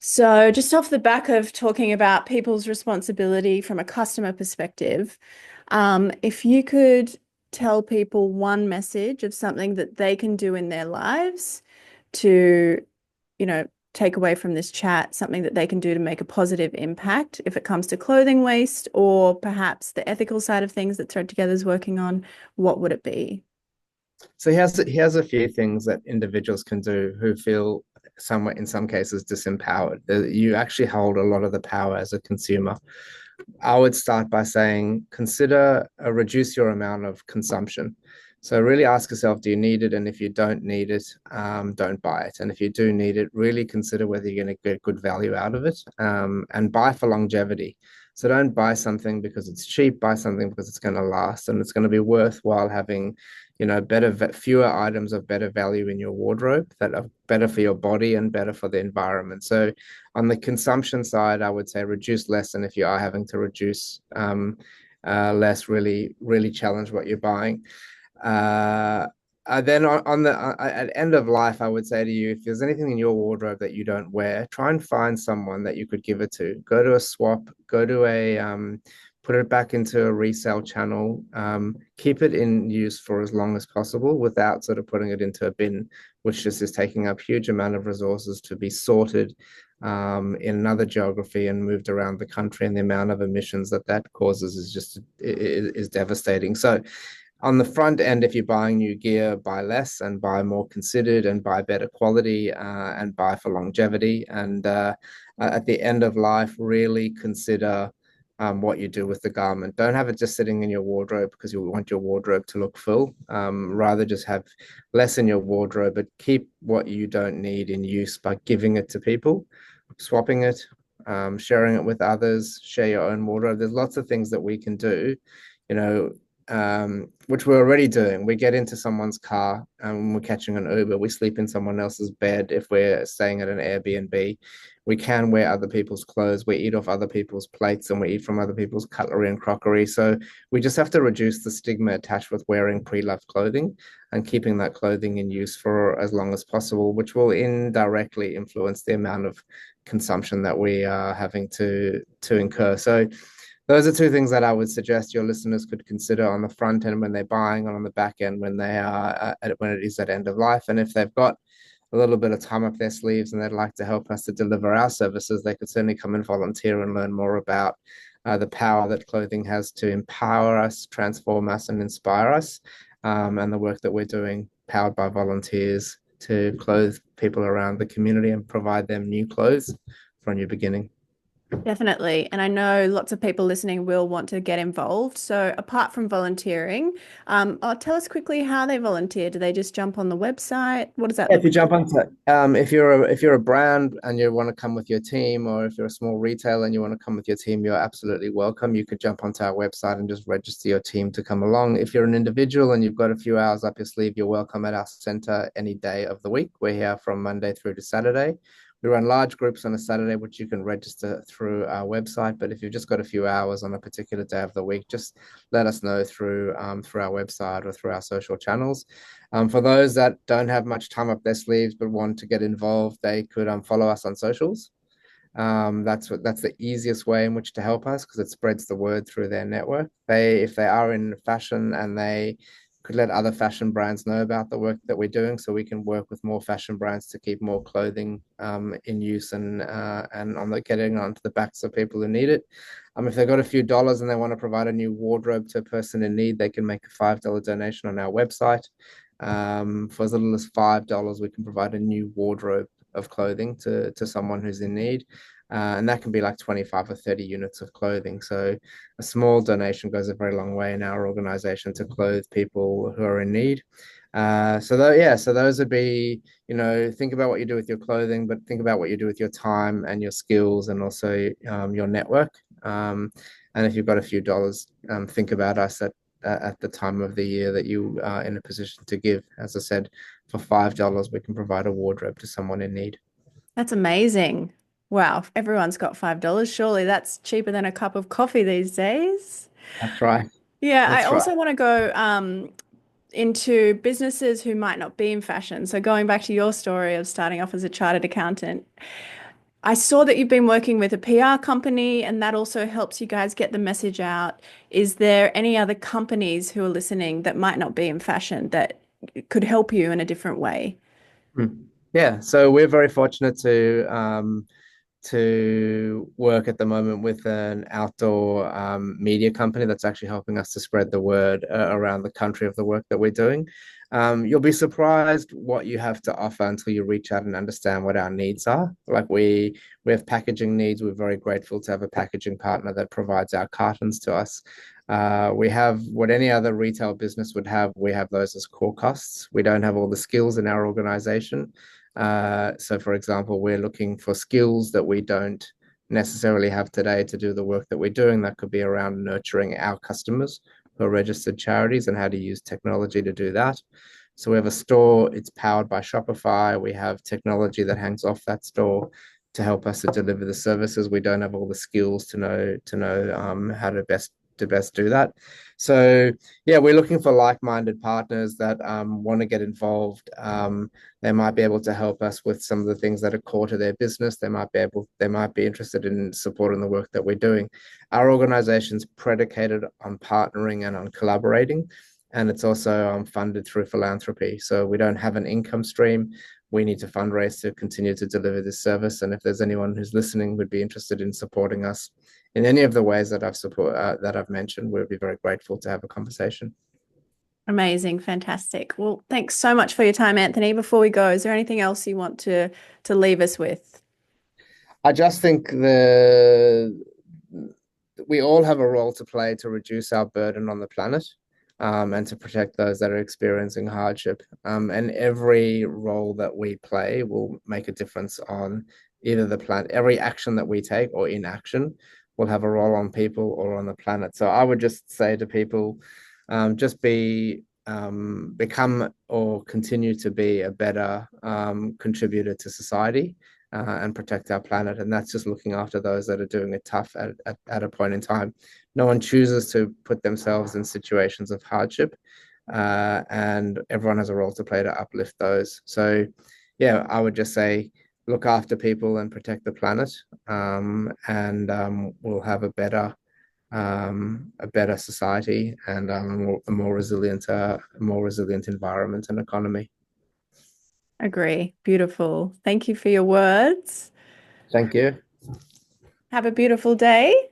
So, just off the back of talking about people's responsibility from a customer perspective, if you could tell people one message of something that they can do in their lives to, you know, take away from this chat, something that they can do to make a positive impact if it comes to clothing waste or perhaps the ethical side of things that Thread Together is working on, what would it be? So he has a few things that individuals can do who feel somewhat, in some cases, disempowered. You actually hold a lot of the power as a consumer. I would start by saying, consider reduce your amount of consumption. So really ask yourself, do you need it? And if you don't need it, don't buy it. And if you do need it, really consider whether you're going to get good value out of it, and buy for longevity. So don't buy something because it's cheap, buy something because it's going to last and it's going to be worthwhile having, fewer items of better value in your wardrobe that are better for your body and better for the environment. So on the consumption side, I would say reduce less, and if you are having to reduce less, really challenge what you're buying. Uh, then on the at end of life, I would say to you, if there's anything in your wardrobe that you don't wear, try and find someone that you could give it to. Go to a swap, go to put it back into a resale channel. Keep it in use for as long as possible without sort of putting it into a bin, which just is taking up huge amount of resources to be sorted in another geography and moved around the country, and the amount of emissions that that causes is devastating. So on the front end, if you're buying new gear, buy less and buy more considered and buy better quality, and buy for longevity. And at the end of life, really consider what you do with the garment. Don't have it just sitting in your wardrobe because you want your wardrobe to look full. Rather, just have less in your wardrobe, but keep what you don't need in use by giving it to people, swapping it, sharing it with others, share your own wardrobe. There's lots of things that we can do, you know, which we're already doing. We get into someone's car and when we're catching an Uber, we sleep in someone else's bed. If we're staying at an Airbnb, we can wear other people's clothes. We eat off other people's plates and we eat from other people's cutlery and crockery. So we just have to reduce the stigma attached with wearing pre-loved clothing and keeping that clothing in use for as long as possible, which will indirectly influence the amount of consumption that we are having to incur. So those are two things that I would suggest your listeners could consider on the front end when they're buying, and on the back end when they are when it is at end of life. And if they've got a little bit of time up their sleeves and they'd like to help us to deliver our services, they could certainly come and volunteer and learn more about the power that clothing has to empower us, transform us, and inspire us, and the work that we're doing, powered by volunteers, to clothe people around the community and provide them new clothes for a new beginning. Definitely. And I know lots of people listening will want to get involved. So, apart from volunteering, tell us quickly how they volunteer. Do they just jump on the website? What does that Yeah, look if you jump onto, if you're a brand and you want to come with your team, or if you're a small retailer and you want to come with your team, you're absolutely welcome. You could jump onto our website and just register your team to come along. If you're an individual and you've got a few hours up your sleeve, you're welcome at our center any day of the week. We're here from Monday through to Saturday. We run large groups on a Saturday, which you can register through our website. But if you've just got a few hours on a particular day of the week, just let us know through our website or through our social channels. For those that don't have much time up their sleeves but want to get involved, they could follow us on socials. That's the easiest way in which to help us because it spreads the word through their network. If they are in fashion, and they could let other fashion brands know about the work that we're doing, so we can work with more fashion brands to keep more clothing in use and on the getting onto the backs of people who need it. If they've got a few dollars and they want to provide a new wardrobe to a person in need, they can make a $5 donation on our website. For as little as $5, we can provide a new wardrobe of clothing to someone who's in need. And that can be like 25 or 30 units of clothing. So a small donation goes a very long way in our organization to clothe people who are in need. So those would be, think about what you do with your clothing, but think about what you do with your time and your skills and also your network. And if you've got a few dollars, think about us at the time of the year that you are in a position to give. As I said, for $5, we can provide a wardrobe to someone in need. That's amazing. Wow, if everyone's got $5. Surely that's cheaper than a cup of coffee these days. That's right. Yeah, I That's right. also want to go into businesses who might not be in fashion. So going back to your story of starting off as a chartered accountant, I saw that you've been working with a PR company and that also helps you guys get the message out. Is there any other companies who are listening that might not be in fashion that could help you in a different way? Hmm. Yeah, so we're very fortunate to work at the moment with an outdoor media company that's actually helping us to spread the word around the country of the work that we're doing. You'll be surprised what you have to offer until you reach out and understand what our needs are. Like we have packaging needs. We're very grateful to have a packaging partner that provides our cartons to us. We have what any other retail business would have. We have those as core costs. We don't have all the skills in our organization. So, for example, we're looking for skills that we don't necessarily have today to do the work that we're doing. That could be around nurturing our customers who are registered charities and how to use technology to do that. So we have a store, it's powered by Shopify. We have technology that hangs off that store to help us to deliver the services. We don't have all the skills to know how to best do that. So yeah, we're looking for like-minded partners that want to get involved. They might be able to help us with some of the things that are core to their business. They might be interested in supporting the work that we're doing. Our organization's predicated on partnering and on collaborating, and it's also funded through philanthropy. So we don't have an income stream. We need to fundraise to continue to deliver this service. And if there's anyone who's listening would be interested in supporting us in any of the ways that I've mentioned, we'd be very grateful to have a conversation. Amazing, fantastic. Well, thanks so much for your time, Anthony. Before we go, is there anything else you want to leave us with? I just think the we all have a role to play to reduce our burden on the planet, and to protect those that are experiencing hardship. And every role that we play will make a difference on either the planet. Every action that we take or inaction will have a role on people or on the planet. So I would just say to people, just become or continue to be a better contributor to society, and protect our planet. And that's just looking after those that are doing it tough at a point in time. No one chooses to put themselves in situations of hardship, and everyone has a role to play to uplift those. So, yeah, I would just say look after people and protect the planet, and we'll have a better society and a more resilient environment and economy. Agree. Beautiful. Thank you for your words. Thank you. Have a beautiful day.